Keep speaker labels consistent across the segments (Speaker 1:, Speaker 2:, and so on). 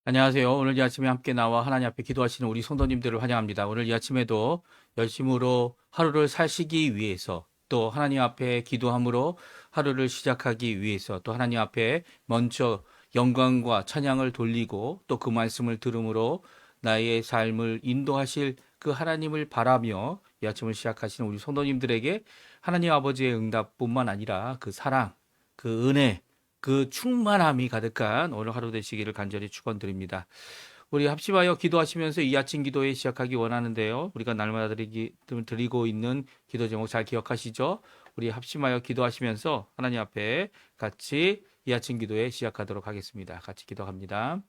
Speaker 1: 안녕하세요. 오늘 이 아침에 함께 나와 하나님 앞에 기도하시는 우리 성도님들을 환영합니다. 오늘 이 아침에도 열심으로 하루를 사시기 위해서 또 하나님 앞에 기도함으로 하루를 시작하기 위해서 또 하나님 앞에 먼저 영광과 찬양을 돌리고 또 그 말씀을 들음으로 나의 삶을 인도하실 그 하나님을 바라며 이 아침을 시작하시는 우리 성도님들에게 하나님 아버지의 응답뿐만 아니라 그 사랑, 그 은혜, 그 충만함이 가득한 오늘 하루 되시기를 간절히 축원드립니다. 우리 합심하여 기도하시면서 이 아침 기도에 시작하기 원하는데요. 우리가 날마다 드리고 있는 기도 제목 잘 기억하시죠? 우리 합심하여 기도하시면서 하나님 앞에 같이 이 아침 기도에 시작하도록 하겠습니다. 같이 기도합니다.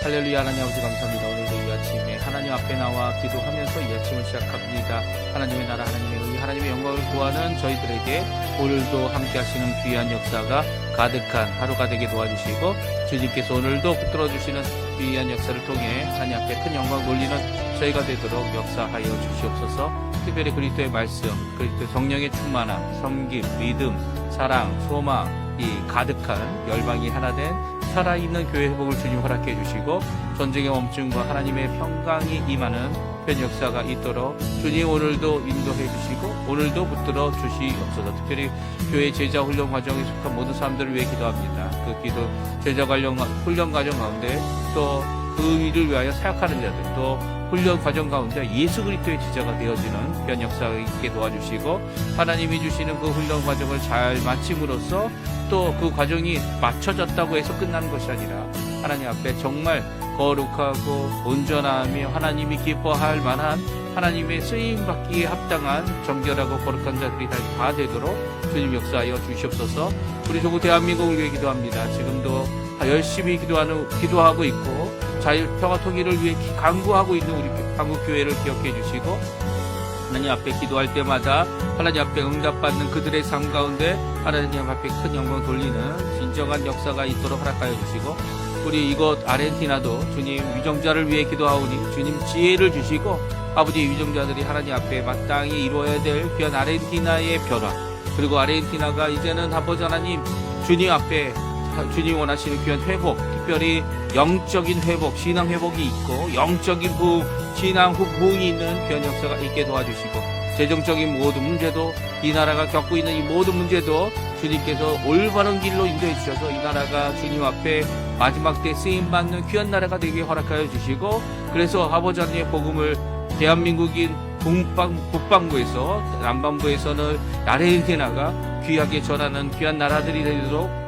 Speaker 1: 할렐루야. 하나님 아버지 감사합니다. 오늘도 이 아침에 하나님 앞에 나와 기도하면서 이 아침을 시작합니다. 하나님의 나라, 하나님의 의, 하나님의 영광을 구하는 저희들에게 오늘도 함께 하시는 귀한 역사가 가득한 하루가 되게 도와주시고 주님께서 오늘도 붙들어 주시는 귀한 역사를 통해 하나님 앞에 큰 영광 돌리는 저희가 되도록 역사하여 주시옵소서. 특별히 그리스도의 말씀, 그리스도의 성령의 충만함, 섬김, 믿음, 사랑, 소망, 이 가득한 열방이 하나 된 살아있는 교회 회복을 주님 허락해 주시고 전쟁의 멈춤과 하나님의 평강이 임하는 현 역사가 있도록 주님 오늘도 인도해 주시고 오늘도 붙들어 주시옵소서. 특별히 교회 제자 훈련 과정에 속한 모든 사람들을 위해 기도합니다. 그 기도 제자 관련 훈련 과정 가운데 또 그 일을 위하여 사역하는 자들 또 훈련 과정 가운데 예수 그리스도의 제자가 되어지는 현 역사가 있게 도와주시고 하나님이 주시는 그 훈련 과정을 잘 마침으로써 또 그 과정이 맞춰졌다고 해서 끝나는 것이 아니라 하나님 앞에 정말 거룩하고 온전하며 하나님이 기뻐할 만한 하나님의 쓰임받기에 합당한 정결하고 거룩한 자들이 다 되도록 주님 역사하여 주시옵소서. 우리 조국 대한민국을 위해 기도합니다. 지금도 열심히 기도하고 있고 자유평화 통일을 위해 강구하고 있는 우리 한국교회를 기억해 주시고 하나님 앞에 기도할 때마다 하나님 앞에 응답받는 그들의 삶 가운데 하나님 앞에 큰 영광 돌리는 진정한 역사가 있도록 허락하여 주시고 우리 이곳 아르헨티나도 주님 위정자를 위해 기도하오니 주님 지혜를 주시고 아버지 위정자들이 하나님 앞에 마땅히 이루어야 될 귀한 아르헨티나의 변화 그리고 아르헨티나가 이제는 아버지 하나님 주님 앞에 주님 원하시는 귀한 회복 특별히 영적인 회복 신앙 회복이 있고 영적인 부흥 신앙 부흥이 있는 귀한 역사가 있게 도와주시고 재정적인 모든 문제도 이 나라가 겪고 있는 이 모든 문제도 주님께서 올바른 길로 인도해 주셔서 이 나라가 주님 앞에 마지막 때 쓰임받는 귀한 나라가 되게 허락하여 주시고 그래서 아버지 하나님의 복음을 대한민국인 북방부에서 남반부에서는 아르헨티나가 귀하게 전하는 귀한 나라들이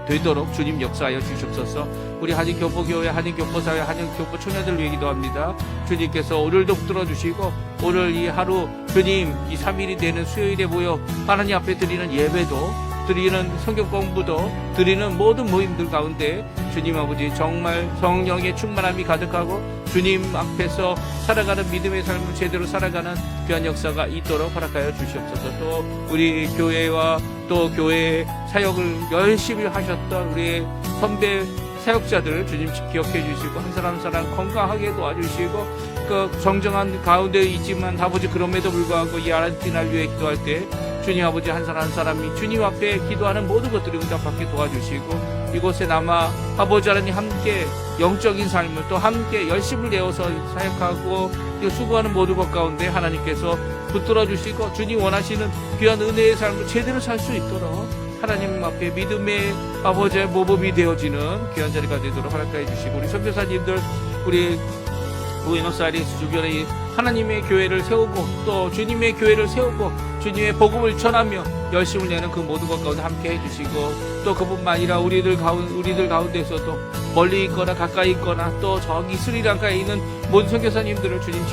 Speaker 1: 되도록 주님 역사하여 주시옵소서. 우리 한인교포교회, 한인교포사회, 한인교포 초년들을 위해 기도합니다. 주님께서 오늘도 붙들어 주시고 오늘 이 하루 주님 이 3일이 되는 수요일에 모여 하나님 앞에 드리는 예배도 드리는 성경 공부도 드리는 모든 모임들 가운데 주님 아버지 정말 성령의 충만함이 가득하고 주님 앞에서 살아가는 믿음의 삶을 제대로 살아가는 귀한 역사가 있도록 허락하여 주시옵소서. 또 우리 교회와 또 교회 사역을 열심히 하셨던 우리 선배 사역자들 주님 기억해 주시고 한 사람 한 사람 건강하게 도와주시고 그 정정한 가운데 있지만 아버지 그럼에도 불구하고 이 아르헨티나를 위해 기도할 때 주님 아버지 한 사람 한 사람이 주님 앞에 기도하는 모든 것들을 응답받게 도와주시고 이곳에 남아 아버지 하나님 함께 영적인 삶을 또 함께 열심을 내어서 사역하고 수고하는 모든 것 가운데 하나님께서 붙들어 주시고 주님 원하시는 귀한 은혜의 삶을 제대로 살 수 있도록 하나님 앞에 믿음의 아버지의 모범이 되어지는 귀한 자리가 되도록 허락하여 주시고 우리 선교사님들 우리 부에노스아이레스 주변에 하나님의 교회를 세우고 또 주님의 교회를 세우고 주님의 복음을 전하며 열심을 내는 그 모든 것 가운데 함께 해주시고 또 그뿐만 아니라 우리들 가운데서도 멀리 있거나 가까이 있거나 또 저기 스리랑카에 있는 모든 선교사님들을 주님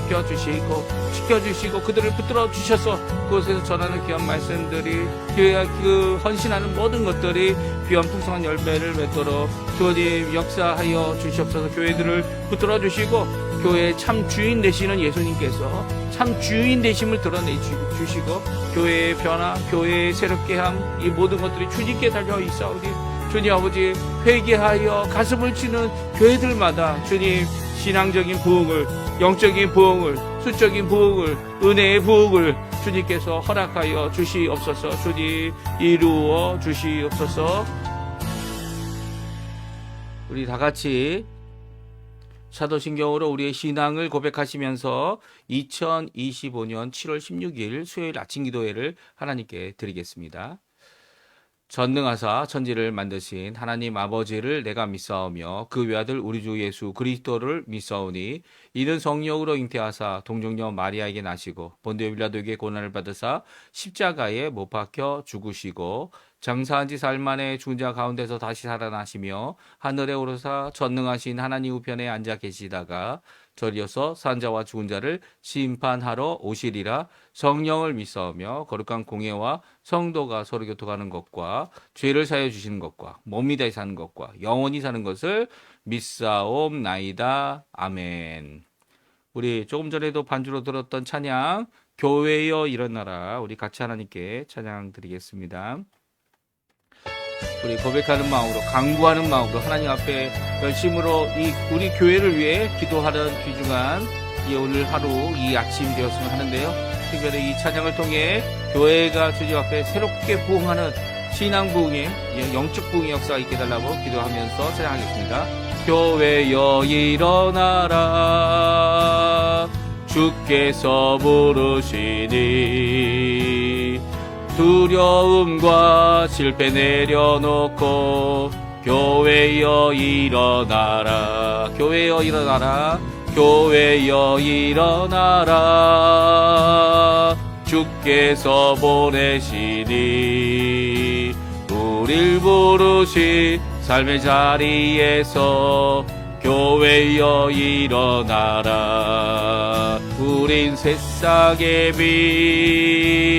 Speaker 1: 지켜주시고 그들을 붙들어 주셔서 그곳에서 전하는 귀한 말씀들이 그 헌신하는 모든 것들이 귀한 풍성한 열매를 맺도록 주님 역사하여 주시옵소서. 교회들을 붙들어 주시고 교회의 참 주인 되시는 예수님께서 참 주인 되심을 드러내 주시고 교회의 변화, 교회의 새롭게 함 이 모든 것들이 주님께 달려 있사오니 주님 아버지 회개하여 가슴을 치는 교회들마다 주님 신앙적인 부흥을 영적인 부흥을 수적인 부흥을 은혜의 부흥을 주님께서 허락하여 주시옵소서. 주님 이루어 주시옵소서. 우리 다 같이 사도신경으로 우리의 신앙을 고백하시면서 2025년 7월 16일 수요일 아침 기도회를 하나님께 드리겠습니다. 전능하사 천지를 만드신 하나님 아버지를 내가 믿사오며 그 외아들 우리 주 예수 그리스도를 믿사오니 이는 성령으로 잉태하사 동정녀 마리아에게 나시고 본디오 빌라도에게 고난을 받으사 십자가에 못 박혀 죽으시고 장사한 지 사흘 만에 죽은 자 가운데서 다시 살아나시며 하늘에 오르사 전능하신 하나님 우편에 앉아 계시다가 저리어서 산 자와 죽은 자를 심판하러 오시리라. 성령을 믿사오며 거룩한 공예와 성도가 서로 교통하는 것과 죄를 사하여 주시는 것과 몸이 다시 사는 것과 영원히 사는 것을 믿사옵나이다. 아멘. 우리 조금 전에도 반주로 들었던 찬양 교회여 일어나라, 우리 같이 하나님께 찬양 드리겠습니다. 우리 고백하는 마음으로, 간구하는 마음으로 하나님 앞에 열심으로 우리 교회를 위해 기도하는 귀중한 이 오늘 하루, 이 아침 되었으면 하는데요. 특별히 이 찬양을 통해 교회가 주님 앞에 새롭게 부흥하는 신앙 부흥의 영적 부흥의 역사가 있게 해달라고 기도하면서 찬양하겠습니다. 교회여 일어나라, 주께서 부르시니 두려움과 실패 내려놓고 교회여 일어나라, 교회여 일어나라, 교회여 일어나라, 주께서 보내시니 우릴 부르신 삶의 자리에서 교회여 일어나라. 우린 세상의 빛,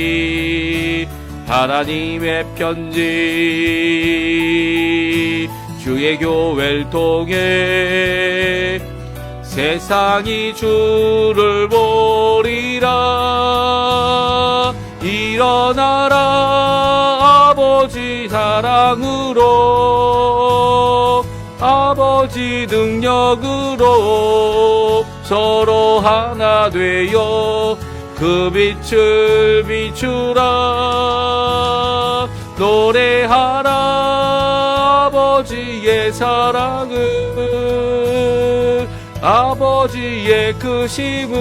Speaker 1: 하나님의 편지, 주의 교회를 통해 세상이 주를 보리라. 일어나라, 아버지 사랑으로, 아버지 능력으로 서로 하나 되어 그 빛을 비추라. 노래하라, 아버지의 사랑을, 아버지의 크심을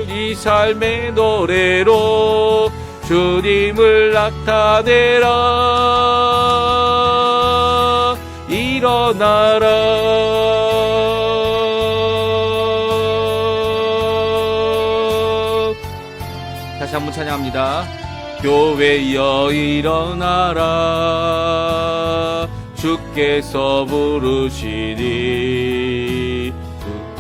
Speaker 1: 이 삶의 노래로 주님을 나타내라. 일어나라. 다시 한번 찬양합니다. 교회여 일어나라, 주께서 부르시니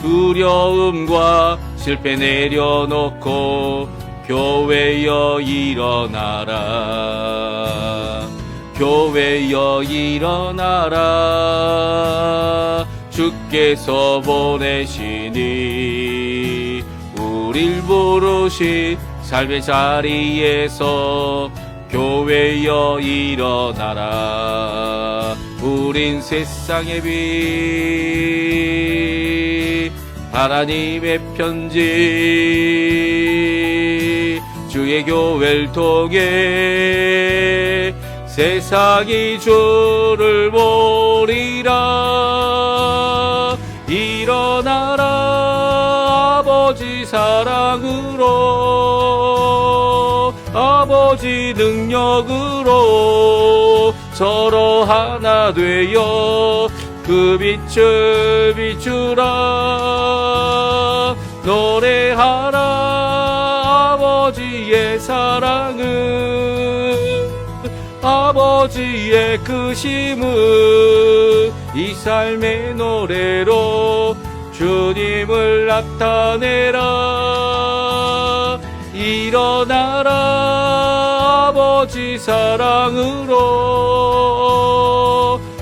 Speaker 1: 두려움과 실패 내려놓고 교회여 일어나라, 교회여 일어나라, 주께서 보내시니 우릴 부르신 삶의 자리에서 교회여 일어나라. 우린 세상의 빛, 하나님의 편지, 주의 교회를 통해 세상이 주를 보리라. 일어나라, 아버지 사랑으로, 아버지 능력으로 서로 하나 되어 그 빛을 비추라. 노래하라, 아버지의 사랑을, 아버지의 크심을 이 삶의 노래로 주님을 나타내라. 일어나라, 아버지 사랑으로,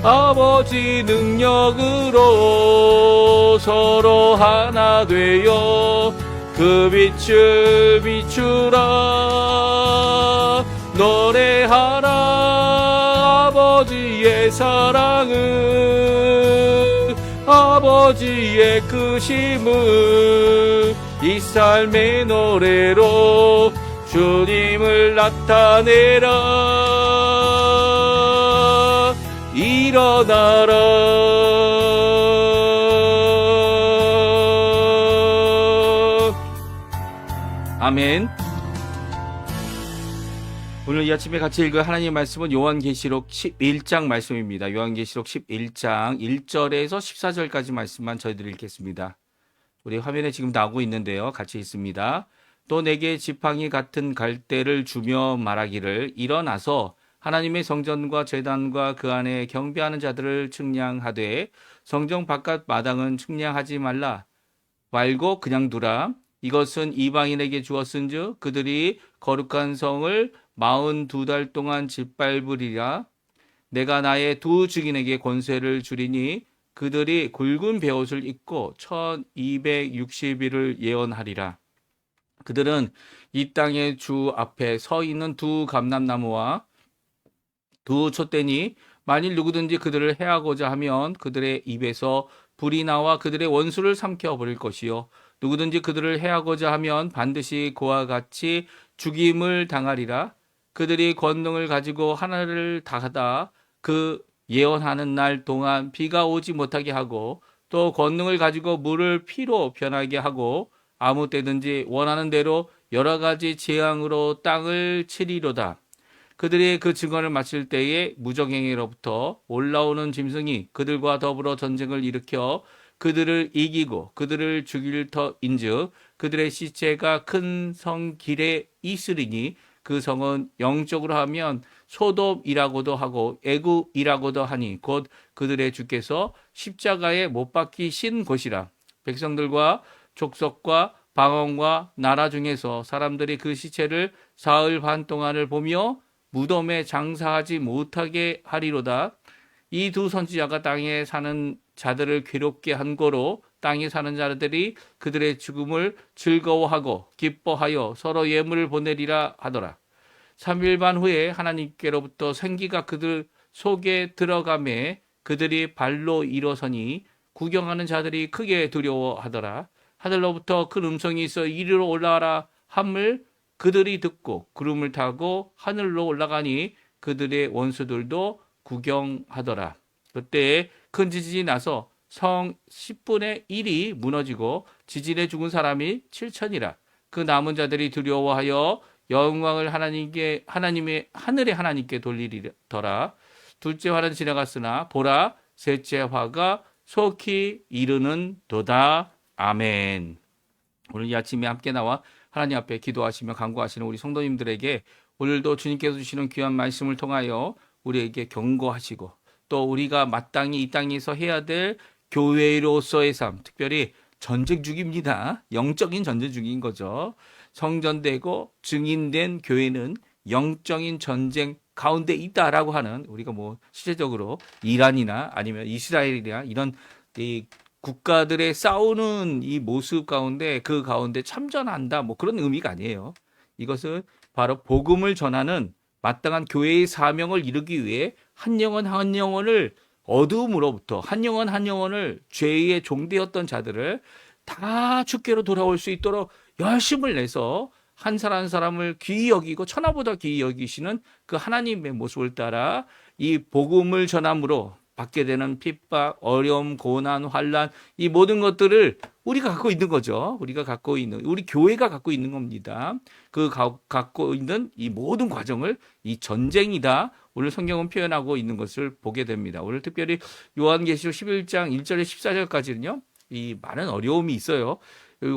Speaker 1: 아버지 능력으로 서로 하나 되어 그 빛을 비추라. 노래하라, 아버지의 사랑을, 아버지의 크심을 이 삶의 노래로 주님을 나타내라. 일어나라. 아멘. 오늘 이 아침에 같이 읽을 하나님의 말씀은 요한계시록 11장 말씀입니다. 요한계시록 11장 1절에서 14절까지 말씀만 저희들이 읽겠습니다. 우리 화면에 지금 나오고 있는데요. 같이 읽습니다. 또 내게 지팡이 같은 갈대를 주며 말하기를 일어나서 하나님의 성전과 제단과 그 안에 경배하는 자들을 측량하되 성전 바깥 마당은 측량하지 말고 그냥 두라. 이것은 이방인에게 주었은즉 그들이 거룩한 성을 42달 동안 짓밟으리라. 내가 나의 두 증인에게 권세를 주리니 그들이 굵은 베옷을 입고 1260일을 예언하리라. 그들은 이 땅의 주 앞에 서 있는 두 감람나무와 두 촛대니 만일 누구든지 그들을 해하고자 하면 그들의 입에서 불이 나와 그들의 원수를 삼켜 버릴 것이요 누구든지 그들을 해하고자 하면 반드시 그와 같이 죽임을 당하리라. 그들이 권능을 가지고 하늘을 닫아 그 예언하는 날 동안 비가 오지 못하게 하고 또 권능을 가지고 물을 피로 변하게 하고 아무 때든지 원하는 대로 여러 가지 재앙으로 땅을 치리로다. 그들이 그 증언을 마칠 때에 무적행위로부터 올라오는 짐승이 그들과 더불어 전쟁을 일으켜 그들을 이기고 그들을 죽일 터인즉 그들의 시체가 큰 성 길에 있으리니 그 성은 영적으로 하면 소돔이라고도 하고 애굽이라고도 하니 곧 그들의 주께서 십자가에 못 박히신 곳이라. 백성들과 족속과 방언과 나라 중에서 사람들이 그 시체를 사흘 반 동안을 보며 무덤에 장사하지 못하게 하리로다. 이 두 선지자가 땅에 사는 자들을 괴롭게 한 거로 땅에 사는 자들이 그들의 죽음을 즐거워하고 기뻐하여 서로 예물을 보내리라 하더라. 3일 반 후에 하나님께로부터 생기가 그들 속에 들어가매 그들이 발로 일어서니 구경하는 자들이 크게 두려워하더라. 하늘로부터 큰 음성이 있어 이리로 올라와라 함을 그들이 듣고 구름을 타고 하늘로 올라가니 그들의 원수들도 구경하더라. 그때 큰 지진이 나서 성 10분의 1이 무너지고 지진에 죽은 사람이 7천이라. 그 남은 자들이 두려워하여 영광을 하나님의 하늘의 하나님께 돌리더라. 둘째 화는 지나갔으나 보라 셋째 화가 속히 이르는도다. 아멘. 오늘 이 아침에 함께 나와 하나님 앞에 기도하시며 간구하시는 우리 성도님들에게 오늘도 주님께서 주시는 귀한 말씀을 통하여 우리에게 경고하시고 또 우리가 마땅히 이 땅에서 해야 될 교회로서의 삶, 특별히 전쟁 중입니다. 영적인 전쟁 중인 거죠. 성전되고 증인된 교회는 영적인 전쟁 가운데 있다라고 하는, 우리가 뭐 실제적으로 이란이나 아니면 이스라엘이나 이런 이 국가들의 싸우는 이 모습 가운데 그 가운데 참전한다 뭐 그런 의미가 아니에요. 이것은 바로 복음을 전하는 마땅한 교회의 사명을 이루기 위해 한 영혼 한 영혼을 어두움으로부터 한 영혼 한 영혼을 죄의 종되었던 자들을 다 주께로 돌아올 수 있도록 열심을 내서 한 사람 한 사람을 귀히 여기고 천하보다 귀히 여기시는 그 하나님의 모습을 따라 이 복음을 전함으로 받게 되는 핍박, 어려움, 고난, 환난 이 모든 것들을 우리가 갖고 있는 거죠. 우리가 갖고 있는, 우리 교회가 갖고 있는 겁니다. 그 갖고 있는 이 모든 과정을 이 전쟁이다. 오늘 성경은 표현하고 있는 것을 보게 됩니다. 오늘 특별히 요한계시록 11장 1절에 14절까지는요. 이 많은 어려움이 있어요.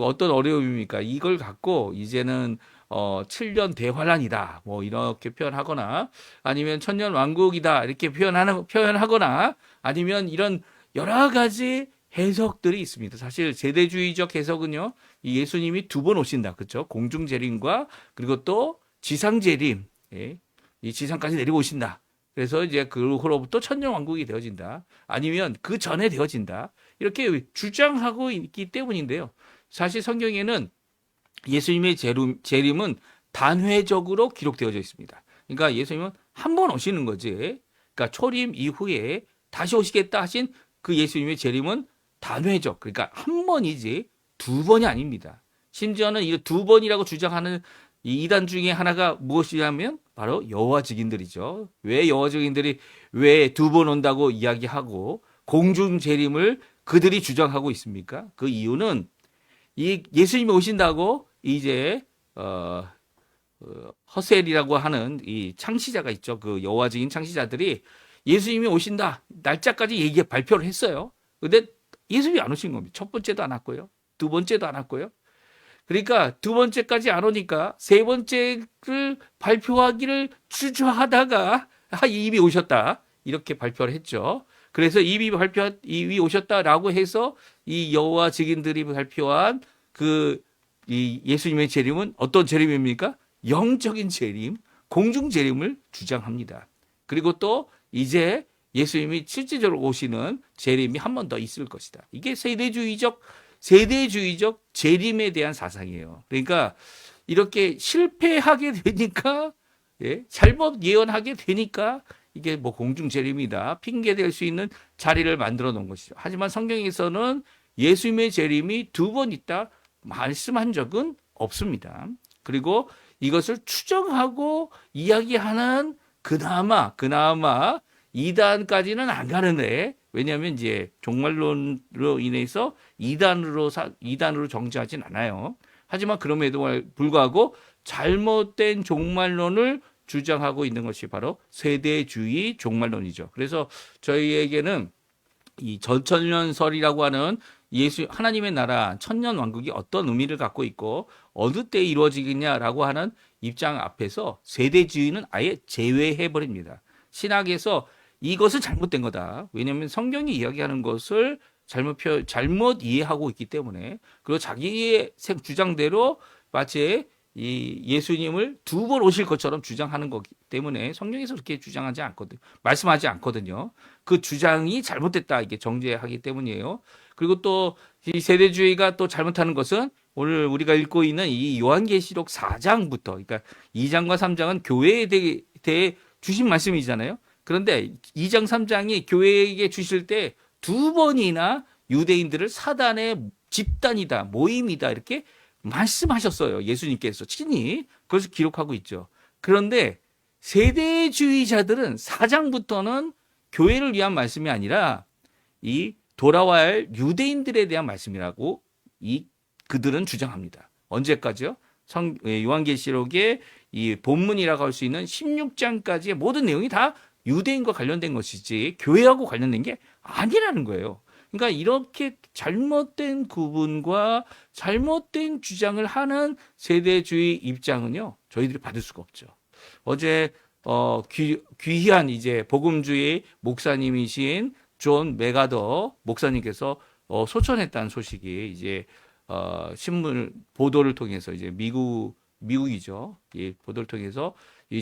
Speaker 1: 어떤 어려움입니까? 이걸 갖고 이제는 7년 대환란이다. 뭐 이렇게 표현하거나 아니면 천년 왕국이다. 이렇게 표현하거나 아니면 이런 여러 가지 해석들이 있습니다. 사실 세대주의적 해석은요. 이 예수님이 두 번 오신다. 그렇죠? 공중 재림과 그리고 또 지상 재림. 예. 이 지상까지 내리고 오신다. 그래서 이제 그로부터 천년 왕국이 되어진다. 아니면 그 전에 되어진다. 이렇게 주장하고 있기 때문인데요. 사실 성경에는 예수님의 재림은 단회적으로 기록되어져 있습니다. 그러니까 예수님은 한 번 오시는 거지. 그러니까 초림 이후에 다시 오시겠다 하신 그 예수님의 재림은 단회적. 그러니까 한 번이지 두 번이 아닙니다. 심지어는 이 두 번이라고 주장하는 이 이단 중에 하나가 무엇이냐면 바로 여호와 증인들이죠. 왜 여호와 증인들이 왜 두 번 온다고 이야기하고 공중 재림을 그들이 주장하고 있습니까? 그 이유는 이 예수님이 오신다고 이제 어, 허셀이라고 하는 이 창시자가 있죠. 그 여호와 증인 창시자들이 예수님이 오신다 날짜까지 발표를 했어요. 근데 예수님이 안 오신 겁니다. 첫 번째도 안 왔고요. 두 번째도 안 왔고요. 그러니까 두 번째까지 안 오니까 세 번째를 발표하기를 주저하다가 이미 오셨다. 이렇게 발표를 했죠. 그래서 이미 오셨다라고 해서 이 여호와 증인들이 발표한 이 예수님의 재림은 어떤 재림입니까? 영적인 재림, 공중 재림을 주장합니다. 그리고 또 이제 예수님이 실제적으로 오시는 재림이 한 번 더 있을 것이다. 이게 세대주의적 재림에 대한 사상이에요. 그러니까 이렇게 실패하게 되니까 잘못 예언하게 되니까 이게 뭐 공중 재림이다 핑계될 수 있는 자리를 만들어 놓은 것이죠. 하지만 성경에서는 예수님의 재림이 두 번 있다 말씀한 적은 없습니다. 그리고 이것을 추정하고 이야기하는 그나마 이단까지는 안 가는데 왜냐하면 이제 종말론으로 인해서 이단으로 정죄하진 않아요. 하지만 그럼에도 불구하고 잘못된 종말론을 주장하고 있는 것이 바로 세대주의 종말론이죠. 그래서 저희에게는 이 전천년설이라고 하는 하나님의 나라 천년 왕국이 어떤 의미를 갖고 있고 어느 때 이루어지겠냐라고 하는 입장 앞에서 세대주의는 아예 제외해 버립니다. 신학에서 이것은 잘못된 거다. 왜냐하면 성경이 이야기하는 것을 잘못 이해하고 있기 때문에 그리고 자기의 주장대로 마치 이 예수님을 두 번 오실 것처럼 주장하는 거기 때문에 성경에서 그렇게 말씀하지 않거든요. 그 주장이 잘못됐다 이게 정죄하기 때문이에요. 그리고 또 이 세대주의가 또 잘못하는 것은 오늘 우리가 읽고 있는 이 요한계시록 4장부터 그러니까 2장과 3장은 교회에 대해 주신 말씀이잖아요. 그런데 2장 3장이 교회에게 주실 때 두 번이나 유대인들을 사단의 집단이다 모임이다 이렇게 말씀하셨어요. 예수님께서 친히 그것을 기록하고 있죠. 그런데 세대주의자들은 4장부터는 교회를 위한 말씀이 아니라 이 돌아와야 할 유대인들에 대한 말씀이라고 그들은 주장합니다. 언제까지요? 요한계시록의 이 본문이라고 할 수 있는 16장까지의 모든 내용이 다 유대인과 관련된 것이지 교회하고 관련된 게 아니라는 거예요. 그러니까 이렇게 잘못된 구분과 잘못된 주장을 하는 세대주의 입장은요, 저희들이 받을 수가 없죠. 어제 귀한 이제 복음주의 목사님이신 존 메가더 목사님께서 소천했다는 소식이 이제 신문 보도를 통해서 이제 미국이죠. 이 보도를 통해서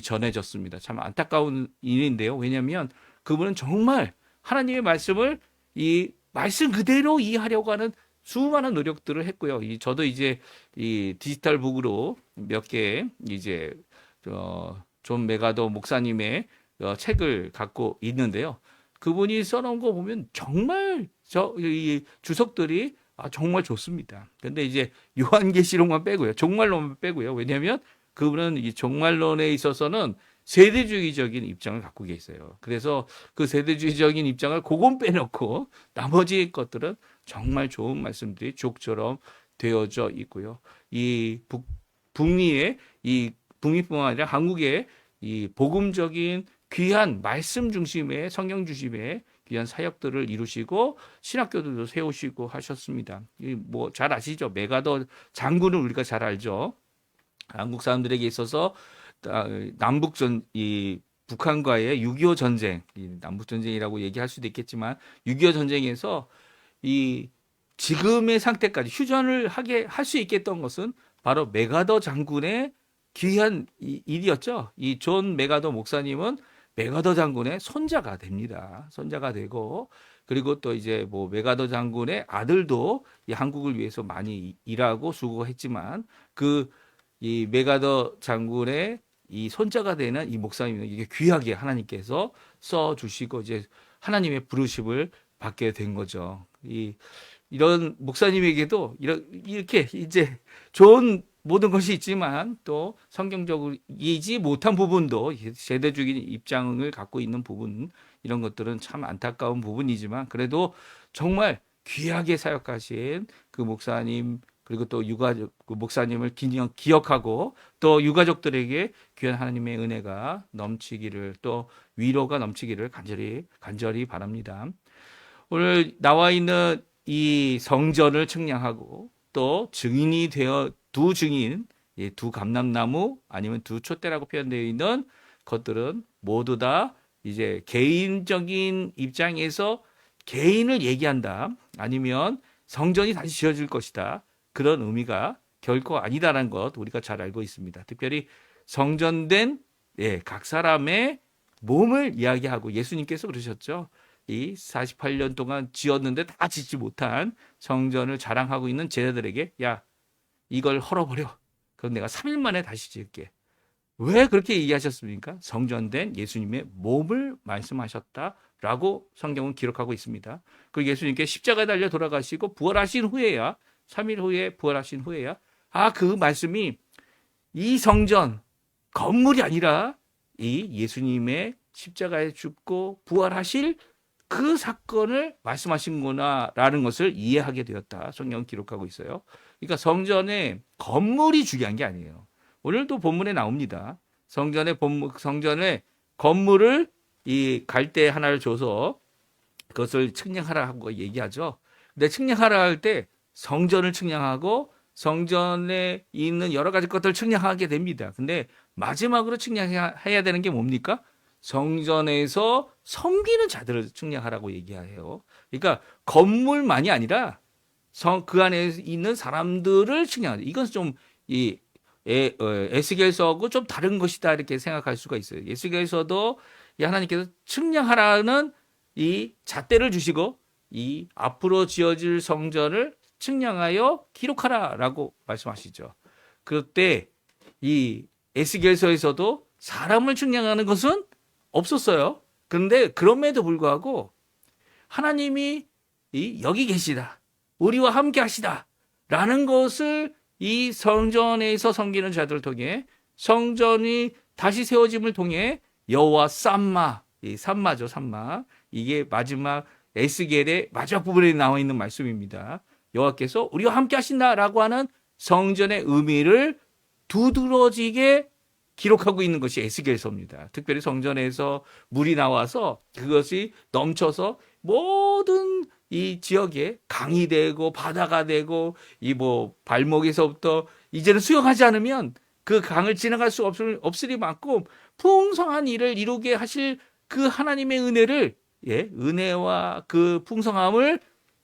Speaker 1: 전해졌습니다. 참 안타까운 일인데요. 왜냐하면 그분은 정말 하나님의 말씀을 이 말씀 그대로 이해하려고 하는 수많은 노력들을 했고요. 저도 이제 이 디지털 북으로 몇 개 이제 존 메가더 목사님의 책을 갖고 있는데요. 그분이 써놓은 거 보면 정말 이 주석들이 정말 좋습니다. 근데 이제 요한계시록만 빼고요. 종말론만 빼고요. 왜냐하면 그분은 이 종말론에 있어서는 세대주의적인 입장을 갖고 계세요. 그래서 그 세대주의적인 입장을 그건 빼놓고 나머지 것들은 정말 좋은 말씀들이 족처럼 되어져 있고요. 북미뿐만 아니라 한국의 이 복음적인 귀한 말씀 중심의 성경 중심의 귀한 사역들을 이루시고 신학교들도 세우시고 하셨습니다. 뭐 잘 아시죠? 메가더 장군은 우리가 잘 알죠. 한국 사람들에게 있어서 북한과의 6.25 전쟁, 남북 전쟁이라고 얘기할 수도 있겠지만 6.25 전쟁에서 이 지금의 상태까지 휴전을 할 수 있겠던 것은 바로 메가더 장군의 귀한 일이었죠. 이 존 메가더 목사님은 메가더 장군의 손자가 됩니다. 손자가 되고 그리고 또 이제 뭐 메가더 장군의 아들도 이 한국을 위해서 많이 일하고 수고했지만 이 메가더 장군의 이 손자가 되는 이 목사님은 이게 귀하게 하나님께서 써 주시고 이제 하나님의 부르심을 받게 된 거죠. 이런 목사님에게도 이렇게 이제 좋은 모든 것이 있지만 또 성경적이지 못한 부분도 세대주의 입장을 갖고 있는 부분 이런 것들은 참 안타까운 부분이지만 그래도 정말 귀하게 사역하신 그 목사님 그리고 또 유가족 그 목사님을 기억하고 또 유가족들에게 귀한 하나님의 은혜가 넘치기를 또 위로가 넘치기를 간절히 바랍니다. 오늘 나와 있는 이 성전을 측량하고 또 증인이 되어 두 증인, 두 감람나무 아니면 두 촛대라고 표현되어 있는 것들은 모두 다 이제 개인적인 입장에서 개인을 얘기한다. 아니면 성전이 다시 지어질 것이다. 그런 의미가 결코 아니다라는 것 우리가 잘 알고 있습니다. 특별히 성전된 각 사람의 몸을 이야기하고 예수님께서 그러셨죠. 이 48년 동안 지었는데 다 짓지 못한 성전을 자랑하고 있는 제자들에게 야, 이걸 헐어버려. 그럼 내가 3일 만에 다시 지을게. 왜 그렇게 얘기하셨습니까? 성전된 예수님의 몸을 말씀하셨다라고 성경은 기록하고 있습니다. 그리고 예수님께 십자가에 달려 돌아가시고 부활하신 후에야 3일 후에 부활하신 후에야 그 말씀이 이 성전 건물이 아니라 이 예수님의 십자가에 죽고 부활하실 그 사건을 말씀하신구나라는 것을 이해하게 되었다. 성경은 기록하고 있어요. 그러니까 성전의 건물이 중요한 게 아니에요. 오늘도 본문에 나옵니다. 성전의 건물을 이 갈대 하나를 줘서 그것을 측량하라고 얘기하죠. 근데 측량하라 할 때 성전을 측량하고 성전에 있는 여러 가지 것들을 측량하게 됩니다. 근데 마지막으로 측량해야 되는 게 뭡니까? 성전에서 섬기는 자들을 측량하라고 얘기해요. 그러니까 건물만이 아니라 그 안에 있는 사람들을 측량하죠. 이건 좀 에스겔서하고 좀 다른 것이다 이렇게 생각할 수가 있어요. 에스겔서도 하나님께서 측량하라는 이 잣대를 주시고 이 앞으로 지어질 성전을 측량하여 기록하라라고 말씀하시죠. 그때 이 에스겔서에서도 사람을 측량하는 것은 없었어요. 그런데 그럼에도 불구하고 하나님이 여기 계시다. 우리와 함께 하시다. 라는 것을 이 성전에서 섬기는 자들을 통해 성전이 다시 세워짐을 통해 여호와 삼마, 삼마죠, 삼마. 이게 마지막 에스겔의 마지막 부분에 나와 있는 말씀입니다. 여호와께서 우리와 함께 하신다라고 하는 성전의 의미를 두드러지게 기록하고 있는 것이 에스겔서입니다. 특별히 성전에서 물이 나와서 그것이 넘쳐서 모든 이 지역에 강이 되고 바다가 되고 이 발목에서부터 이제는 수영하지 않으면 그 강을 지나갈 수 없으리만큼 풍성한 일을 이루게 하실 그 하나님의 은혜를 은혜와 그 풍성함을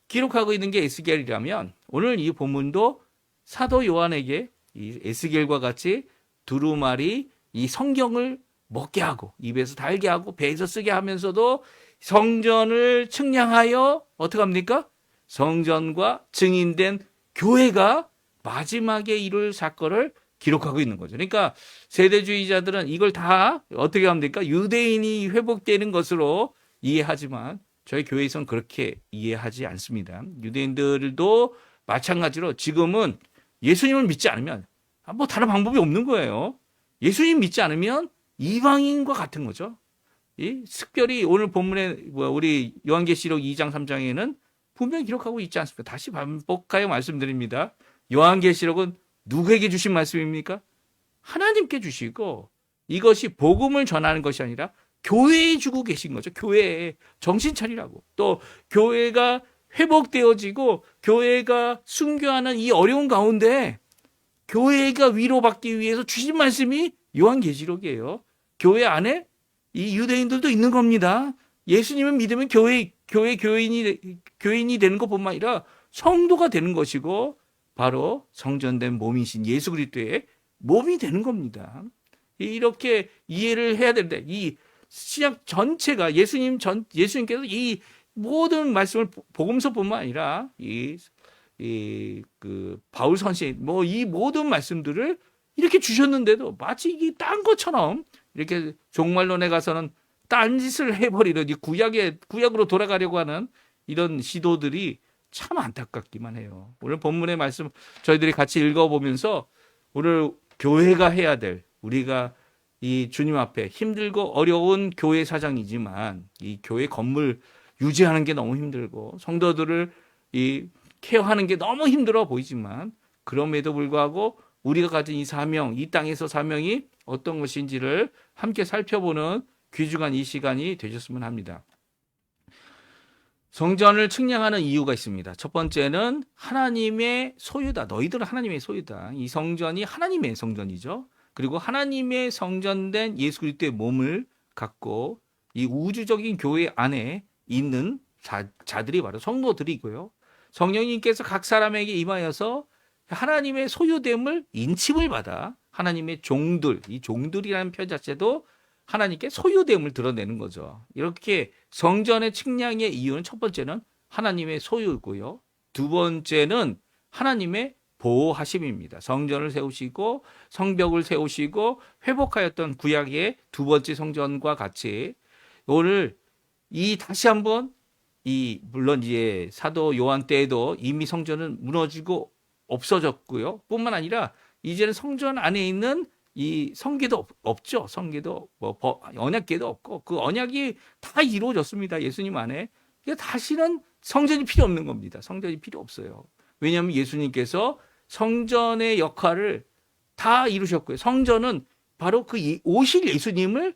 Speaker 1: 기록하고 있는 게 에스겔이라면 오늘 이 본문도 사도 요한에게 이 에스겔과 같이 두루마리 이 성경을 먹게 하고 입에서 달게 하고 배에서 쓰게 하면서도 성전을 측량하여 어떻게 합니까? 성전과 증인된 교회가 마지막에 이룰 사건을 기록하고 있는 거죠. 그러니까 세대주의자들은 이걸 다 어떻게 합니까? 유대인이 회복되는 것으로 이해하지만 저희 교회에서는 그렇게 이해하지 않습니다. 유대인들도 마찬가지로 지금은 예수님을 믿지 않으면 다른 방법이 없는 거예요. 예수님 믿지 않으면 이방인과 같은 거죠. 특별히 오늘 본문에 우리 요한계시록 2장 3장에는 분명히 기록하고 있지 않습니까? 다시 반복하여 말씀드립니다. 요한계시록은 누구에게 주신 말씀입니까? 하나님께 주시고 이것이 복음을 전하는 것이 아니라 교회에 주고 계신 거죠. 교회에 정신 차리라고. 또 교회가 회복되어지고 교회가 순교하는 이 어려운 가운데 교회가 위로받기 위해서 주신 말씀이 요한계시록이에요. 교회 안에 이 유대인들도 있는 겁니다. 예수님을 믿으면 교인이 되는 것뿐만 아니라 성도가 되는 것이고 바로 성전된 몸이신 예수 그리스도의 몸이 되는 겁니다. 이렇게 이해를 해야 되는데 이 신약 전체가 예수님께서 이 모든 말씀을 복음서뿐만 아니라 바울 선생 이 모든 말씀들을 이렇게 주셨는데도 마치 이게 딴 것처럼 이렇게 종말론에 가서는 딴짓을 해버리는 이 구약으로 돌아가려고 하는 이런 시도들이 참 안타깝기만 해요. 오늘 본문의 말씀 저희들이 같이 읽어보면서 오늘 교회가 해야 될 우리가 이 주님 앞에 힘들고 어려운 교회 사장이지만 이 교회 건물 유지하는 게 너무 힘들고 성도들을 이 케어하는 게 너무 힘들어 보이지만 그럼에도 불구하고 우리가 가진 이 사명, 이 땅에서 사명이 어떤 것인지를 함께 살펴보는 귀중한 이 시간이 되셨으면 합니다. 성전을 측량하는 이유가 있습니다. 첫 번째는 하나님의 소유다. 너희들은 하나님의 소유다. 이 성전이 하나님의 성전이죠. 그리고 하나님의 성전된 예수 그리스도의 몸을 갖고 이 우주적인 교회 안에 있는 자들이 바로 성도들이고요. 성령님께서 각 사람에게 임하여서 하나님의 소유됨을 인침을 받아 하나님의 종들, 이 종들이라는 표 자체도 하나님께 소유됨을 드러내는 거죠. 이렇게 성전의 측량의 이유는 첫 번째는 하나님의 소유고요. 두 번째는 하나님의 보호하심입니다. 성전을 세우시고 성벽을 세우시고 회복하였던 구약의 두 번째 성전과 같이 오늘 이 다시 한번 물론 이제 사도 요한 때에도 이미 성전은 무너지고 없어졌고요. 뿐만 아니라 이제는 성전 안에 있는 이 성계도 없죠. 성계도 언약계도 없고 그 언약이 다 이루어졌습니다. 예수님 안에. 그러니까 다시는 성전이 필요 없는 겁니다. 성전이 필요 없어요. 왜냐하면 예수님께서 성전의 역할을 다 이루셨고요. 성전은 바로 그 오실 예수님을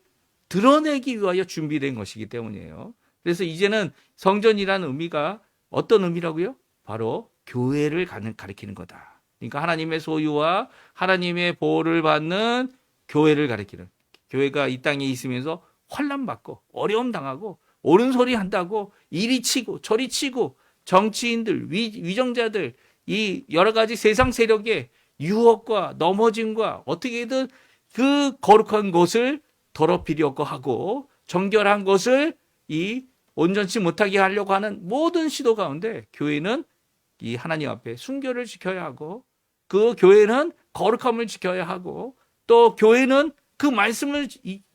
Speaker 1: 드러내기 위하여 준비된 것이기 때문이에요. 그래서 이제는 성전이라는 의미가 어떤 의미라고요? 바로 교회를 가리키는 거다. 그러니까 하나님의 소유와 하나님의 보호를 받는 교회를 가리키는, 교회가 이 땅에 있으면서 환난받고 어려움 당하고 옳은 소리 한다고 이리 치고 저리 치고 정치인들, 위정자들, 이 여러 가지 세상 세력의 유혹과 넘어짐과 어떻게든 그 거룩한 곳을 더럽히려고 하고 정결한 것을 이 온전치 못하게 하려고 하는 모든 시도 가운데 교회는 이 하나님 앞에 순결을 지켜야 하고 그 교회는 거룩함을 지켜야 하고 또 교회는 그 말씀을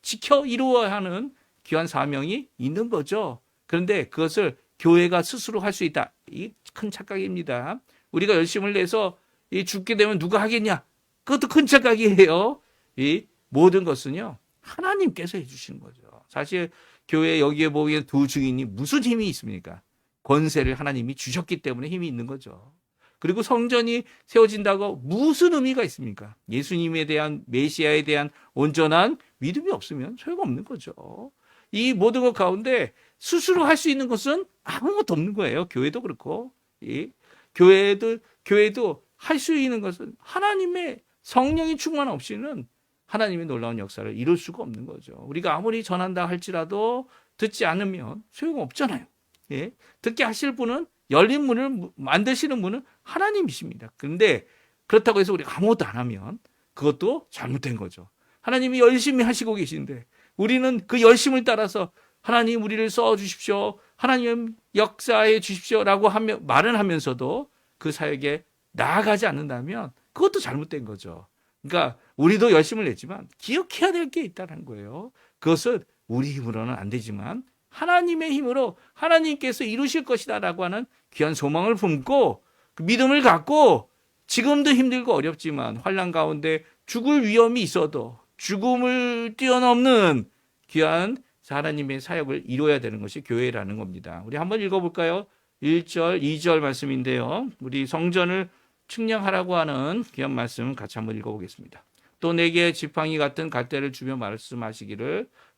Speaker 1: 지켜 이루어야 하는 귀한 사명이 있는 거죠. 그런데 그것을 교회가 스스로 할 수 있다. 이 큰 착각입니다. 우리가 열심을 내서 죽게 되면 누가 하겠냐? 그것도 큰 착각이에요. 이 모든 것은요. 하나님께서 해주시는 거죠. 사실 교회 여기에 보기엔 두 증인이 무슨 힘이 있습니까? 권세를 하나님이 주셨기 때문에 힘이 있는 거죠. 그리고 성전이 세워진다고 무슨 의미가 있습니까? 예수님에 대한 메시아에 대한 온전한 믿음이 없으면 소용없는 거죠. 이 모든 것 가운데 스스로 할 수 있는 것은 아무것도 없는 거예요. 교회도 그렇고 이 교회도 할 수 있는 것은 하나님의 성령이 충만 없이는 하나님의 놀라운 역사를 이룰 수가 없는 거죠. 우리가 아무리 전한다 할지라도 듣지 않으면 소용없잖아요. 예? 듣게 하실 분은 열린 문을 만드시는 분은 하나님이십니다. 그런데 그렇다고 해서 우리가 아무것도 안 하면 그것도 잘못된 거죠. 하나님이 열심히 하시고 계신데 우리는 그 열심을 따라서 하나님 우리를 써주십시오. 하나님 역사해 주십시오라고 말은 하면서도 그 사역에 나아가지 않는다면 그것도 잘못된 거죠. 그러니까 우리도 열심을 냈지만 기억해야 될 게 있다는 거예요. 그것은 우리 힘으로는 안 되지만 하나님의 힘으로 하나님께서 이루실 것이다라고 하는 귀한 소망을 품고 그 믿음을 갖고 지금도 힘들고 어렵지만 환난 가운데 죽을 위험이 있어도 죽음을 뛰어넘는 귀한 하나님의 사역을 이루어야 되는 것이 교회라는 겁니다. 우리 한번 읽어볼까요? 1절, 2절 말씀인데요. 우리 성전을 측량하라고 하는 귀한 말씀 같이 한번 읽어보겠습니다. 또 내게 지팡이 같은 갈대를 주며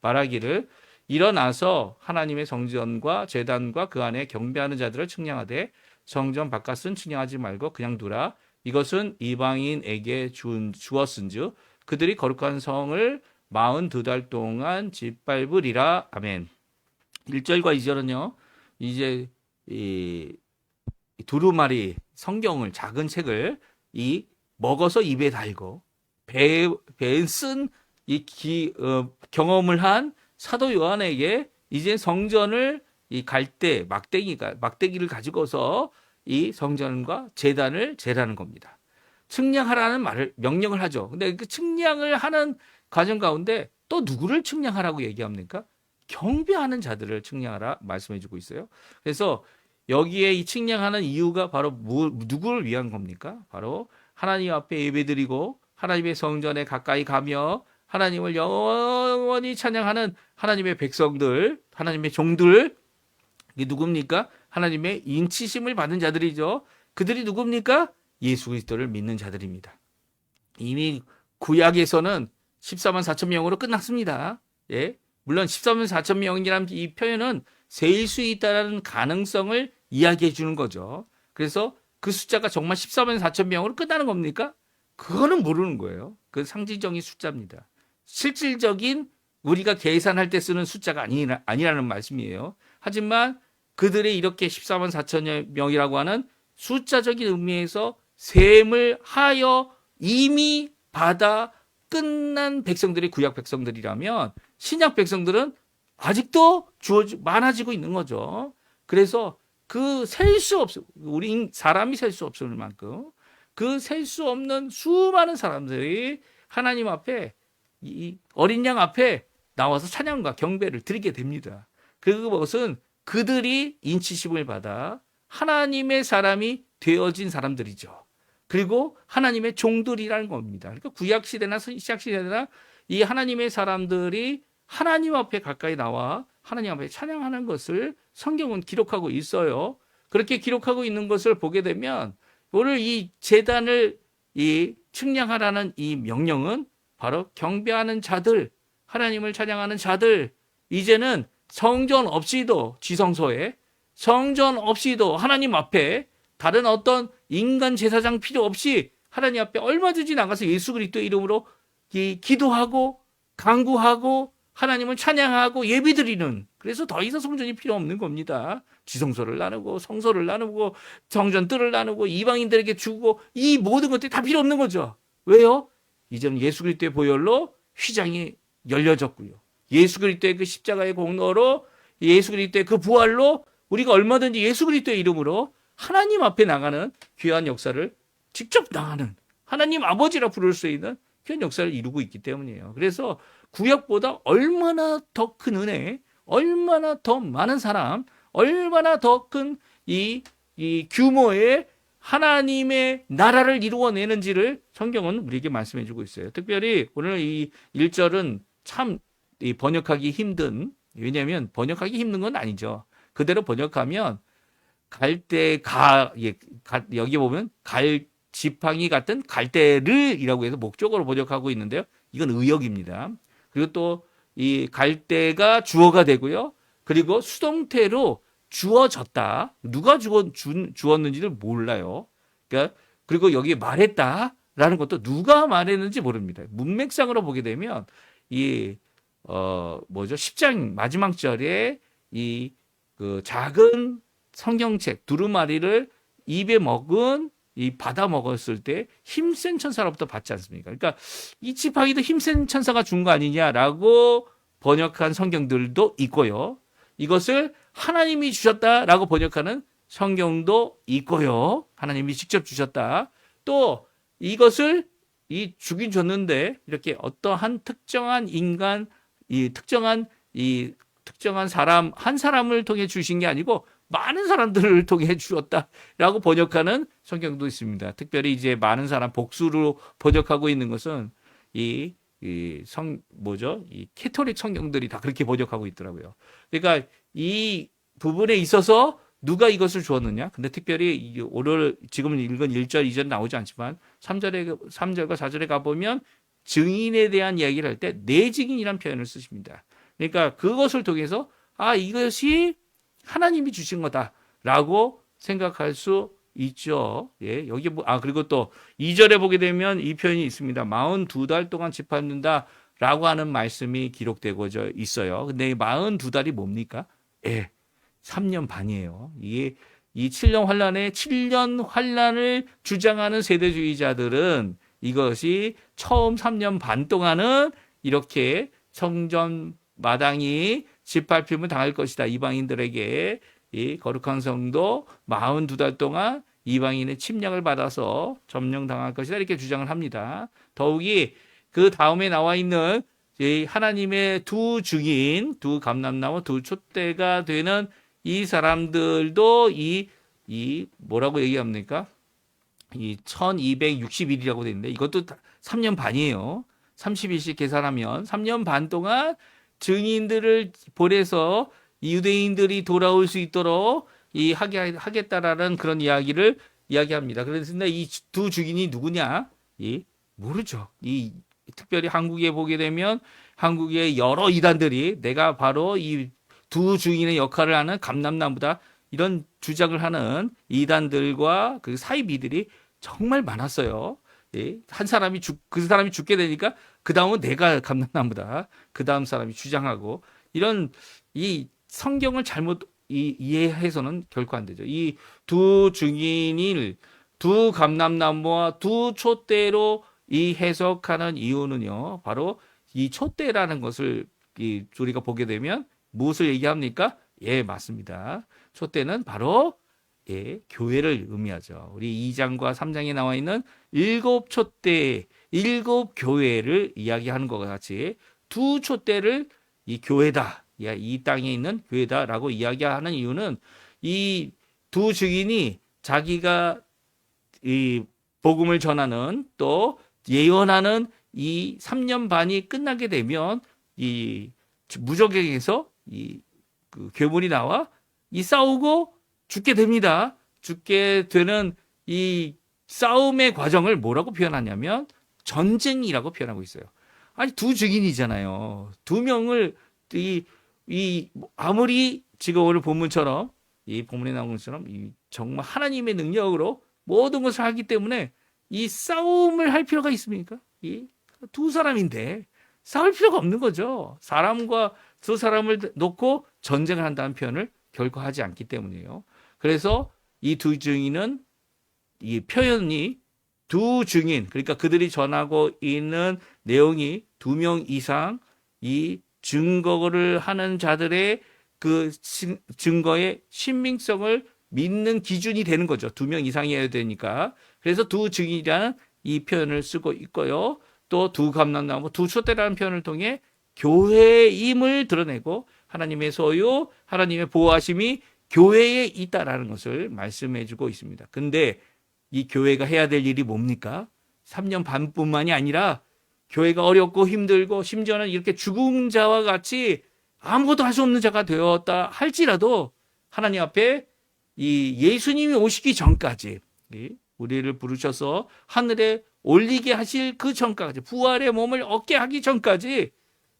Speaker 1: 말하기를 일어나서 하나님의 성전과 제단과 그 안에 경배하는 자들을 측량하되 성전 바깥은 측량하지 말고 그냥 두라. 이것은 이방인에게 주었은즉 그들이 거룩한 성을 42달 동안 짓밟으리라. 아멘. 1절과 2절은요. 이제 이 두루마리 성경을 작은 책을 먹어서 입에 달고 배에 쓴 경험을 한 사도 요한에게 이제 성전을 이 갈대 막대기를 가지고서 이 성전과 제단을 재라는 겁니다. 측량하라는 명령을 하죠. 근데 그 측량을 하는 과정 가운데 또 누구를 측량하라고 얘기합니까? 경배하는 자들을 측량하라 말씀해주고 있어요. 그래서 여기에 이 측량하는 이유가 바로 누구를 위한 겁니까? 바로 하나님 앞에 예배드리고 하나님의 성전에 가까이 가며 하나님을 영원히 찬양하는 하나님의 백성들, 하나님의 종들, 이게 누굽니까? 하나님의 인치심을 받은 자들이죠. 그들이 누굽니까? 예수 그리스도를 믿는 자들입니다. 이미 구약에서는 14만 4천 명으로 끝났습니다. 예? 물론 14만 4천 명이라는 이 표현은 세일 수 있다는 가능성을 이야기해 주는 거죠. 그래서 그 숫자가 정말 14만 4천 명으로 끝나는 겁니까? 그거는 모르는 거예요. 그 상징적인 숫자입니다. 실질적인 우리가 계산할 때 쓰는 숫자가 아니라는 말씀이에요. 하지만 그들의 이렇게 14만 4천여 명이라고 하는 숫자적인 의미에서 셈을 하여 이미 받아 끝난 백성들이 구약 백성들이라면 신약 백성들은 아직도 많아지고 있는 거죠. 그래서 그 셀 수 없어, 우리 사람이 셀 수 없을 만큼 그 셀 수 없는 수많은 사람들이 하나님 앞에 이 어린 양 앞에 나와서 찬양과 경배를 드리게 됩니다. 그것은 그들이 인치심을 받아 하나님의 사람이 되어진 사람들이죠. 그리고 하나님의 종들이라는 겁니다. 그러니까 구약 시대나 신약 시대나 이 하나님의 사람들이 하나님 앞에 가까이 나와 하나님 앞에 찬양하는 것을 성경은 기록하고 있어요. 그렇게 기록하고 있는 것을 보게 되면 오늘 이 제단을 측량하라는 이 명령은 바로 경배하는 자들, 하나님을 찬양하는 자들, 이제는 성전 없이도 지성소에 성전 없이도 하나님 앞에 다른 어떤 인간 제사장 필요 없이 하나님 앞에 얼마든지 나가서 예수 그리스도의 이름으로 기도하고 간구하고 하나님을 찬양하고 예비드리는, 그래서 더 이상 성전이 필요 없는 겁니다. 지성소를 나누고 성소를 나누고 성전 뜰을 나누고 이방인들에게 주고 이 모든 것들이 다 필요 없는 거죠. 왜요? 이제는 예수 그리스도의 보혈로 휘장이 열려졌고요. 예수 그리스도의 그 십자가의 공로로 예수 그리스도의 그 부활로 우리가 얼마든지 예수 그리스도의 이름으로 하나님 앞에 나가는 귀한 역사를 직접 나가는, 하나님 아버지라 부를 수 있는 귀한 역사를 이루고 있기 때문이에요. 그래서 구약보다 얼마나 더 큰 은혜, 얼마나 더 많은 사람, 얼마나 더 큰 이 규모의 하나님의 나라를 이루어내는지를 성경은 우리에게 말씀해 주고 있어요. 특별히 오늘 이 1절은 참 번역하기 힘든, 왜냐하면 번역하기 힘든 건 아니죠. 그대로 번역하면 여기 보면 지팡이 같은 갈대를이라고 해서 목적어로 번역하고 있는데요. 이건 의역입니다. 그리고 또 이 갈대가 주어가 되고요. 그리고 수동태로 주어졌다. 누가 주었는지를 몰라요. 그러니까 그리고 여기 말했다라는 것도 누가 말했는지 모릅니다. 문맥상으로 보게 되면 10장 마지막 절에 그 작은 성경책 두루마리를 입에 먹은 받아 먹었을 때 힘센 천사로부터 받지 않습니까? 그러니까 이 지팡이도 힘센 천사가 준 거 아니냐라고 번역한 성경들도 있고요. 이것을 하나님이 주셨다라고 번역하는 성경도 있고요. 하나님이 직접 주셨다. 또 이것을 주긴 줬는데 이렇게 어떠한 특정한 인간, 특정한 사람 한 사람을 통해 주신 게 아니고 많은 사람들을 통해 주었다라고 번역하는 성경도 있습니다. 특별히 이제 많은 사람 복수로 번역하고 있는 것은 이 캐톨릭 성경들이 다 그렇게 번역하고 있더라고요. 그러니까 이 부분에 있어서 누가 이것을 주었느냐? 근데 특별히 오늘 지금 읽은 1절, 2절 나오지 않지만 3절과 4절에 가보면 증인에 대한 이야기를 할 때 내 증인이라는 표현을 쓰십니다. 그러니까 그것을 통해서 이것이 하나님이 주신 거다라고 생각할 수 있죠. 예, 여기 그리고 또 2절에 보게 되면 이 표현이 있습니다. 42달 동안 집 밟는다라고 하는 말씀이 기록되고 있어요. 근데 이 42달이 뭡니까? 3년 반이에요. 이 7년 환란을 주장하는 세대주의자들은 이것이 처음 3년 반 동안은 이렇게 성전 마당이 짓밟힘을 당할 것이다. 이방인들에게 이 거룩한 성도 42달 동안 이방인의 침략을 받아서 점령당할 것이다. 이렇게 주장을 합니다. 더욱이 그 다음에 나와 있는 하나님의 두 증인, 두 감람나무, 두 촛대가 되는 이 사람들도 뭐라고 얘기합니까? 1260일이라고 되어 있는데 이것도 3년 반이에요. 30일씩 계산하면 3년 반 동안 증인들을 보내서 유대인들이 돌아올 수 있도록 하겠다라는 그런 이야기를 이야기합니다. 그런데 이 두 증인이 누구냐? 모르죠. 특별히 한국에 보게 되면 한국의 여러 이단들이 내가 바로 이 두 증인의 역할을 하는 감람나무다, 이런 주장을 하는 이단들과 그 사이비들이 정말 많았어요. 한 사람이 그 사람이 죽게 되니까 그 다음은 내가 감람나무다, 그 다음 사람이 주장하고, 이런 이 성경을 잘못 이해해서는 결코 안 되죠. 이 두 증인을 두 감람나무와 두 촛대로 이 해석하는 이유는요, 바로 이 촛대라는 것을 우리가 보게 되면 무엇을 얘기합니까? 예, 맞습니다. 촛대는 바로 교회를 의미하죠. 우리 2장과 3장에 나와 있는 일곱 촛대, 일곱 교회를 이야기하는 것과 같이 두 촛대를 이 교회다, 이 땅에 있는 교회다라고 이야기하는 이유는 이 두 증인이 자기가 이 복음을 전하는 또 예언하는 이 3년 반이 끝나게 되면 이 무적에게서 그 괴물이 나와 싸우고 죽게 됩니다. 죽게 되는 이 싸움의 과정을 뭐라고 표현하냐면 전쟁이라고 표현하고 있어요. 아니, 두 증인이잖아요. 두 명을 아무리 지금 오늘 본문처럼 이 본문에 나온 것처럼 정말 하나님의 능력으로 모든 것을 하기 때문에 이 싸움을 할 필요가 있습니까? 두 사람인데 싸울 필요가 없는 거죠. 사람과 두 사람을 놓고 전쟁을 한다는 표현을 결코 하지 않기 때문이에요. 그래서 이 두 증인은 이 표현이 두 증인, 그러니까 그들이 전하고 있는 내용이 2명 이상 이 증거를 하는 자들의 그 증거의 신빙성을 믿는 기준이 되는 거죠. 2명 이상이어야 되니까. 그래서 두 증인이라는 이 표현을 쓰고 있고요. 또 두 감람나무, 두 촛대라는 표현을 통해 교회임을 드러내고 하나님의 소유, 하나님의 보호하심이 교회에 있다라는 것을 말씀해 주고 있습니다. 근데 이 교회가 해야 될 일이 뭡니까? 3년 반뿐만이 아니라 교회가 어렵고 힘들고 심지어는 이렇게 죽은 자와 같이 아무것도 할 수 없는 자가 되었다 할지라도 하나님 앞에 이 예수님이 오시기 전까지 우리를 부르셔서 하늘에 올리게 하실 그 전까지, 부활의 몸을 얻게 하기 전까지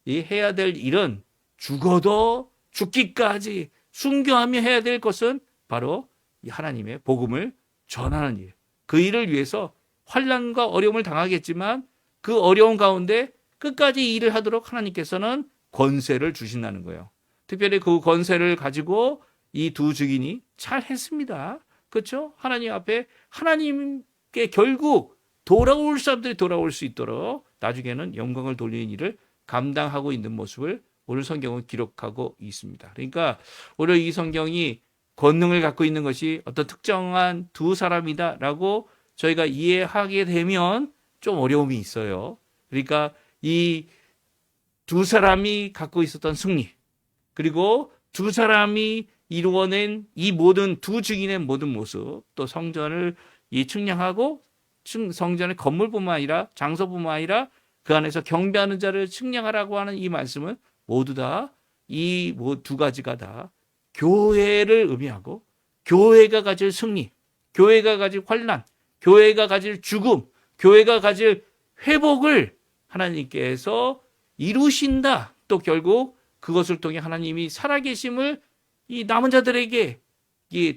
Speaker 1: 해야 될 일은 죽어도 죽기까지 순교하며 해야 될 것은 바로 이 하나님의 복음을 전하는 일. 그 일을 위해서 환난과 어려움을 당하겠지만 그 어려운 가운데 끝까지 일을 하도록 하나님께서는 권세를 주신다는 거예요. 특별히 그 권세를 가지고 이 두 증인이 잘 했습니다. 그렇죠? 하나님 앞에 하나님께 결국 돌아올 사람들이 돌아올 수 있도록 나중에는 영광을 돌리는 일을 감당하고 있는 모습을 오늘 성경은 기록하고 있습니다. 그러니까 오늘 이 성경이 권능을 갖고 있는 것이 어떤 특정한 두 사람이다라고 저희가 이해하게 되면 좀 어려움이 있어요. 그러니까 이 두 사람이 갖고 있었던 승리, 그리고 두 사람이 이루어낸 이 모든 두 증인의 모든 모습, 또 성전을 측량하고 성전의 건물뿐만 아니라 장소뿐만 아니라 그 안에서 경배하는 자를 측량하라고 하는 이 말씀은 모두 다 이 두 가지가 다 교회를 의미하고 교회가 가질 승리, 교회가 가질 환난, 교회가 가질 죽음, 교회가 가질 회복을 하나님께서 이루신다. 또 결국 그것을 통해 하나님이 살아계심을 이 남은 자들에게,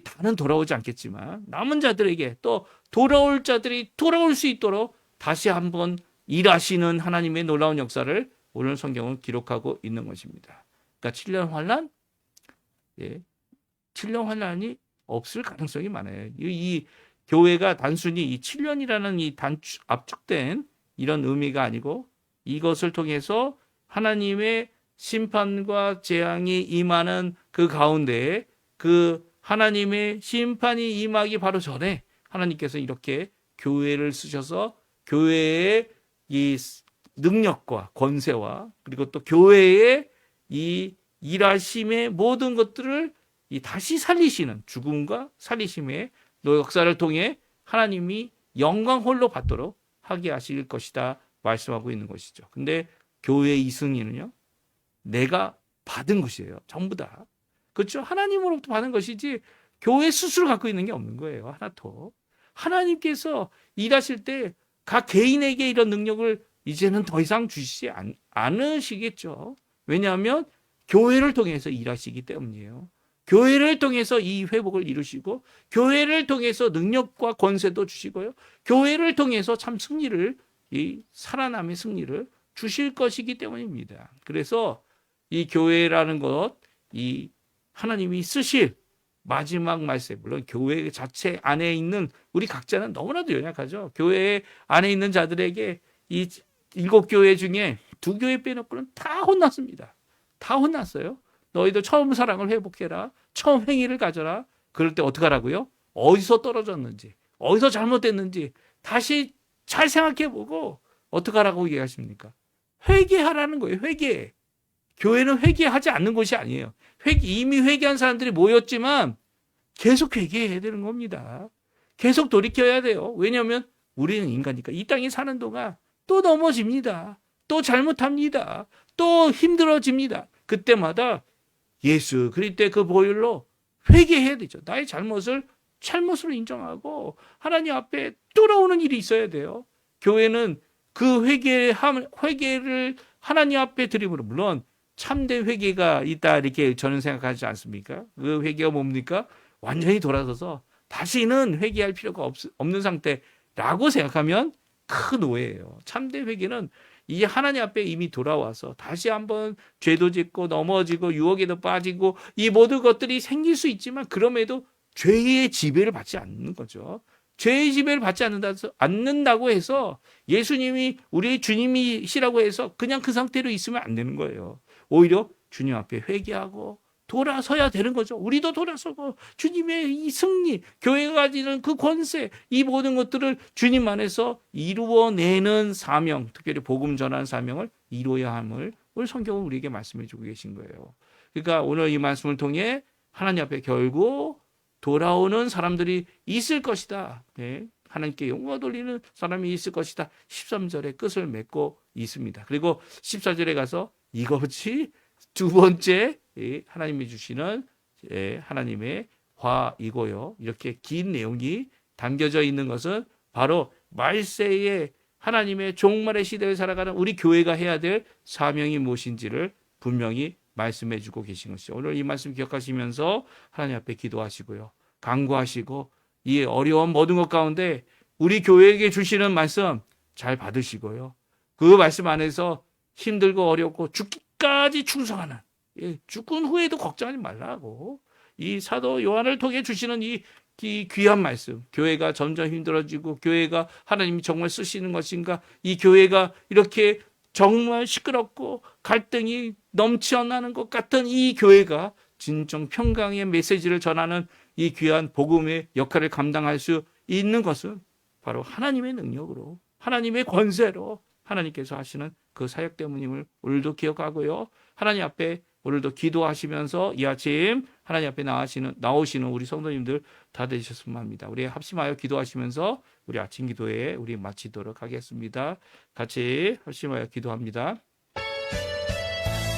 Speaker 1: 다는 돌아오지 않겠지만 남은 자들에게, 또 돌아올 자들이 돌아올 수 있도록 다시 한번 일하시는 하나님의 놀라운 역사를 오늘 성경은 기록하고 있는 것입니다. 그러니까 7년 환난, 7년 환난이 없을 가능성이 많아요. 이 교회가 단순히 이 7년이라는 이 압축된 이런 의미가 아니고 이것을 통해서 하나님의 심판과 재앙이 임하는 그 가운데 그 하나님의 심판이 임하기 바로 전에 하나님께서 이렇게 교회를 쓰셔서 교회의 이 능력과 권세와 그리고 또 교회의 이 일하심의 모든 것들을 다시 살리시는 죽음과 살리심의 역사를 통해 하나님이 영광 홀로 받도록 하게 하실 것이다 말씀하고 있는 것이죠. 근데 교회의 이 승리는요, 내가 받은 것이에요. 전부 다. 그렇죠? 하나님으로부터 받은 것이지 교회 스스로 갖고 있는 게 없는 거예요. 하나도.
Speaker 2: 하나님께서 일하실 때 각 개인에게 이런 능력을 이제는 더 이상 주시지 않으시겠죠. 왜냐하면 교회를 통해서 일하시기 때문이에요. 교회를 통해서 이 회복을 이루시고, 교회를 통해서 능력과 권세도 주시고요. 교회를 통해서 참 승리를, 이 살아남의 승리를 주실 것이기 때문입니다. 그래서 이 교회라는 것, 이 하나님이 쓰실 마지막 말씀, 물론 교회 자체 안에 있는 우리 각자는 너무나도 연약하죠. 교회 안에 있는 자들에게 이 7교회 중에 2교회 빼놓고는 다 혼났습니다. 다 혼났어요. 너희도 처음 사랑을 회복해라. 처음 행위를 가져라. 그럴 때 어떡하라고요? 어디서 떨어졌는지, 어디서 잘못됐는지 다시 잘 생각해보고 어떡하라고 얘기하십니까? 회개하라는 거예요. 회개. 교회는 회개하지 않는 곳이 아니에요. 이미 회개한 사람들이 모였지만 계속 회개해야 되는 겁니다. 계속 돌이켜야 돼요. 왜냐하면 우리는 인간이니까 이 땅에 사는 동안 또 넘어집니다. 또 잘못합니다. 또 힘들어집니다. 그때마다 예수 그리스도의 그 보혈로 회개해야 되죠. 나의 잘못으로 인정하고 하나님 앞에 돌아오는 일이 있어야 돼요. 교회는 그 회개를 하나님 앞에 드림으로, 물론 참된 회개가 있다 이렇게 저는 생각하지 않습니까? 그 회개가 뭡니까? 완전히 돌아서서 다시는 회개할 필요가 없는 상태라고 생각하면 큰 오해예요. 참된 회개는 이 하나님 앞에 이미 돌아와서 다시 한번 죄도 짓고 넘어지고 유혹에도 빠지고 이 모든 것들이 생길 수 있지만 그럼에도 죄의 지배를 받지 않는 거죠. 죄의 지배를 받지 않는다고 해서 예수님이 우리의 주님이시라고 해서 그냥 그 상태로 있으면 안 되는 거예요. 오히려 주님 앞에 회개하고 돌아서야 되는 거죠. 우리도 돌아서고 주님의 이 승리, 교회가 가지는 그 권세, 이 모든 것들을 주님 안에서 이루어내는 사명, 특별히 복음 전하는 사명을 이루어야 함을 오늘 성경은 우리에게 말씀해 주고 계신 거예요. 그러니까 오늘 이 말씀을 통해 하나님 앞에 결국 돌아오는 사람들이 있을 것이다. 네. 하나님께 영광 돌리는 사람이 있을 것이다. 13절에 끝을 맺고 있습니다. 그리고 14절에 가서 이것이 두 번째 하나님이 주시는 하나님의 화이고요. 이렇게 긴 내용이 담겨져 있는 것은 바로 말세에 하나님의 종말의 시대를 살아가는 우리 교회가 해야 될 사명이 무엇인지를 분명히 말씀해 주고 계신 것이죠. 오늘 이 말씀 기억하시면서 하나님 앞에 기도하시고요. 간구하시고 이 어려운 모든 것 가운데 우리 교회에게 주시는 말씀 잘 받으시고요. 그 말씀 안에서 힘들고 어렵고 죽기까지 충성하는, 죽은 후에도 걱정하지 말라고, 이 사도 요한을 통해 주시는 이 귀한 말씀, 교회가 점점 힘들어지고 교회가 하나님이 정말 쓰시는 것인가, 이 교회가 이렇게 정말 시끄럽고 갈등이 넘쳐나는 것 같은 이 교회가 진정 평강의 메시지를 전하는 이 귀한 복음의 역할을 감당할 수 있는 것은 바로 하나님의 능력으로, 하나님의 권세로 하나님께서 하시는 그 사역 때문임을 오늘도 기억하고요. 하나님 앞에 오늘도 기도하시면서 이 아침 하나님 앞에 나오시는 우리 성도님들 다 되셨으면 합니다. 우리 합심하여 기도하시면서 우리 아침 기도에 우리 마치도록 하겠습니다. 같이 합심하여 기도합니다.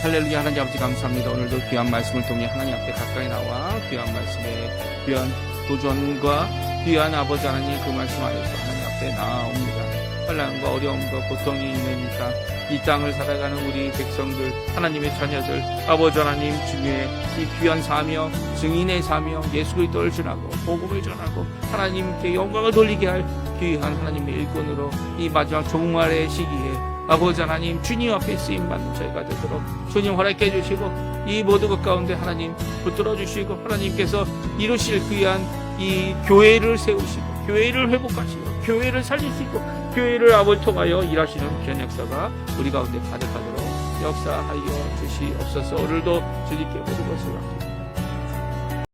Speaker 2: 할렐루야. 하나님 아버지 감사합니다. 오늘도 귀한 말씀을 통해 하나님 앞에 가까이 나와 귀한 말씀에 귀한 도전과 귀한 아버지 하나님 그 말씀 안에서 하나님 앞에 나옵니다. 환난과 어려움과 고통이 있으니까 이 땅을 살아가는 우리 백성들, 하나님의 자녀들, 아버지 하나님 중에 이 귀한 사명, 증인의 사명, 예수 그리스도를 전하고 복음을 전하고 하나님께 영광을 돌리게 할 귀한 하나님의 일꾼으로 이 마지막 종말의 시기에 아버지 하나님 주님 앞에 쓰임받는 저희가 되도록 주님 허락해 주시고 이 모든 것 가운데 하나님 붙들어 주시고 하나님께서 이루실 귀한 이 교회를 세우시고 교회를 회복하시고 교회를 살리시고 교회를 아버지 통하여 일하시는 귀한 역사가 우리 가운데 가득하도록 역사하여 주시옵소서. 오늘도 주님께 모든 것을 맡기고